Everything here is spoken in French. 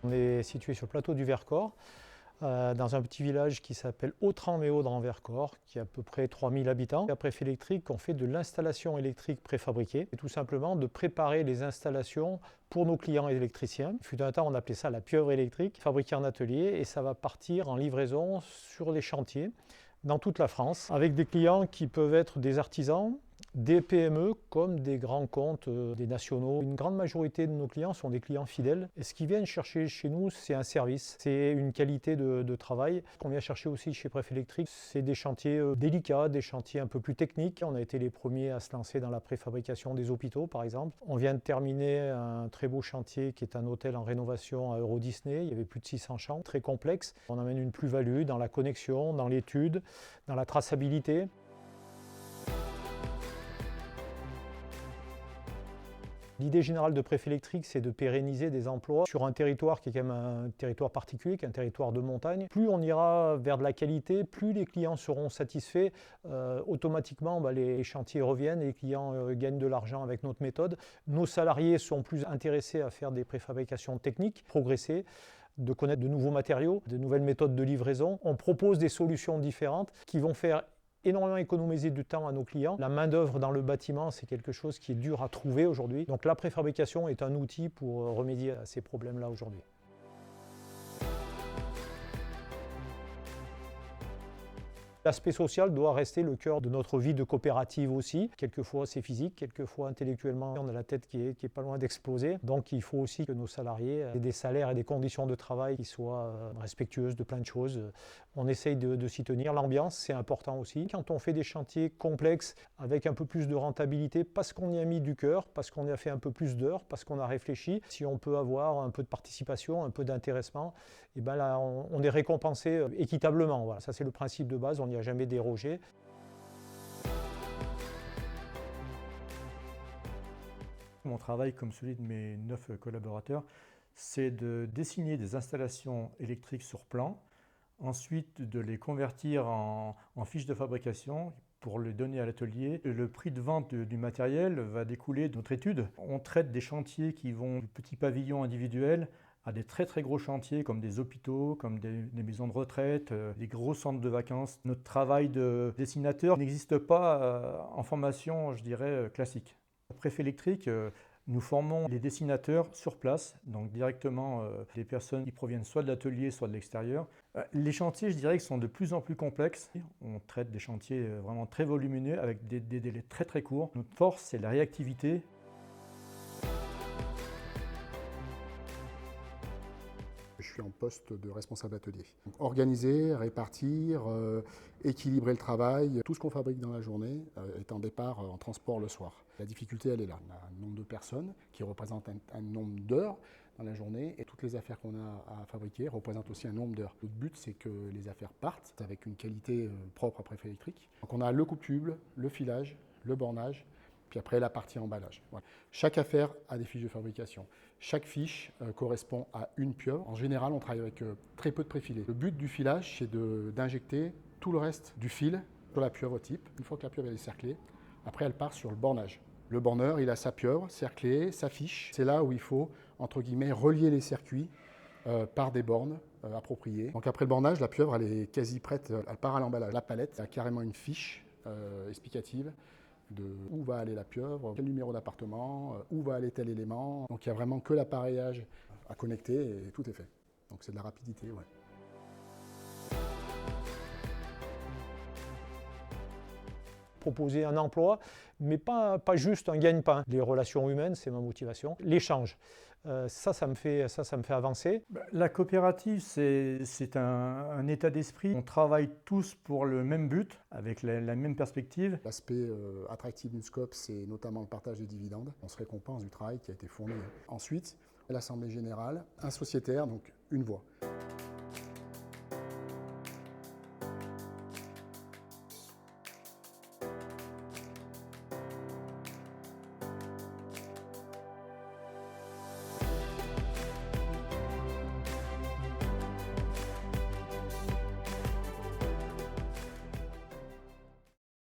On est situé sur le plateau du Vercors, dans un petit village qui s'appelle Autran-Méaudre-en-Vercors, qui a à peu près 3000 habitants. À Préf Électrique, on fait de l'installation électrique préfabriquée, et tout simplement de préparer les installations pour nos clients électriciens. Il fut un temps, on appelait ça la pieuvre électrique, fabriquée en atelier, et ça va partir en livraison sur les chantiers dans toute la France, avec des clients qui peuvent être des artisans, des PME comme des grands comptes, des nationaux. Une grande majorité de nos clients sont des clients fidèles. Et ce qu'ils viennent chercher chez nous, c'est un service, c'est une qualité de travail. Ce qu'on vient chercher aussi chez Préf Électrique, c'est des chantiers délicats, des chantiers un peu plus techniques. On a été les premiers à se lancer dans la préfabrication des hôpitaux, par exemple. On vient de terminer un très beau chantier qui est un hôtel en rénovation à Euro Disney. Il y avait plus de 600 chambres, très complexe. On amène une plus-value dans la connexion, dans l'étude, dans la traçabilité. L'idée générale de Préf Électrique, c'est de pérenniser des emplois sur un territoire qui est quand même un territoire particulier, qui est un territoire de montagne. Plus on ira vers de la qualité, plus les clients seront satisfaits. Automatiquement, les chantiers reviennent et les clients gagnent de l'argent avec notre méthode. Nos salariés sont plus intéressés à faire des préfabrications techniques, progresser, de connaître de nouveaux matériaux, de nouvelles méthodes de livraison. On propose des solutions différentes qui vont faire énormément économiser du temps à nos clients. La main-d'œuvre dans le bâtiment, c'est quelque chose qui est dur à trouver aujourd'hui. Donc la préfabrication est un outil pour remédier à ces problèmes-là aujourd'hui. L'aspect social doit rester le cœur de notre vie de coopérative aussi. Quelquefois c'est physique, quelquefois intellectuellement on a la tête qui est pas loin d'exploser. Donc il faut aussi que nos salariés aient des salaires et des conditions de travail qui soient respectueuses de plein de choses. On essaye de s'y tenir. L'ambiance, c'est important aussi. Quand on fait des chantiers complexes avec un peu plus de rentabilité, parce qu'on y a mis du cœur, parce qu'on y a fait un peu plus d'heures, parce qu'on a réfléchi, si on peut avoir un peu de participation, un peu d'intéressement, et ben là on est récompensé équitablement. Voilà. Ça c'est le principe de base. On n'y a jamais dérogé. Mon travail, comme celui de mes 9 collaborateurs, c'est de dessiner des installations électriques sur plan, ensuite de les convertir en fiches de fabrication pour les donner à l'atelier. Le prix de vente du matériel va découler de notre étude. On traite des chantiers qui vont du petit pavillon individuel à des très très gros chantiers comme des hôpitaux, comme des maisons de retraite, des gros centres de vacances. Notre travail de dessinateur n'existe pas en formation, je dirais, classique. Préf Électrique, nous formons les dessinateurs sur place, donc directement des personnes qui proviennent soit de l'atelier, soit de l'extérieur. Les chantiers, je dirais, sont de plus en plus complexes. On traite des chantiers vraiment très volumineux avec des délais très très courts. Notre force, c'est la réactivité. Je suis en poste de responsable atelier. Donc, organiser, répartir, équilibrer le travail. Tout ce qu'on fabrique dans la journée est en départ en transport le soir. La difficulté, elle est là. On a un nombre de personnes qui représentent un nombre d'heures dans la journée et toutes les affaires qu'on a à fabriquer représentent aussi un nombre d'heures. Notre but, c'est que les affaires partent avec une qualité propre à Préf Électrique. Donc on a le coupe-tube, le filage, le bornage, puis après la partie emballage. Voilà. Chaque affaire a des fiches de fabrication. Chaque fiche correspond à une pieuvre. En général, on travaille avec très peu de préfilés. Le but du filage, c'est d'injecter tout le reste du fil sur la pieuvre type. Une fois que la pieuvre est cerclée, après elle part sur le bornage. Le borneur, il a sa pieuvre cerclée, sa fiche. C'est là où il faut, entre guillemets, relier les circuits par des bornes appropriées. Donc après le bornage, la pieuvre, elle est quasi prête, elle part à l'emballage. La palette a carrément une fiche explicative de où va aller la pieuvre, quel numéro d'appartement, où va aller tel élément. Donc il n'y a vraiment que l'appareillage à connecter et tout est fait. Donc c'est de la rapidité, ouais. Proposer un emploi, mais pas juste un gagne-pain. Les relations humaines, c'est ma motivation. L'échange, ça me fait avancer. La coopérative, c'est un état d'esprit. On travaille tous pour le même but, avec la même perspective. L'aspect attractif d'une SCOP, c'est notamment le partage des dividendes. On se récompense du travail qui a été fourni. Ensuite, l'Assemblée générale, un sociétaire, donc une voix.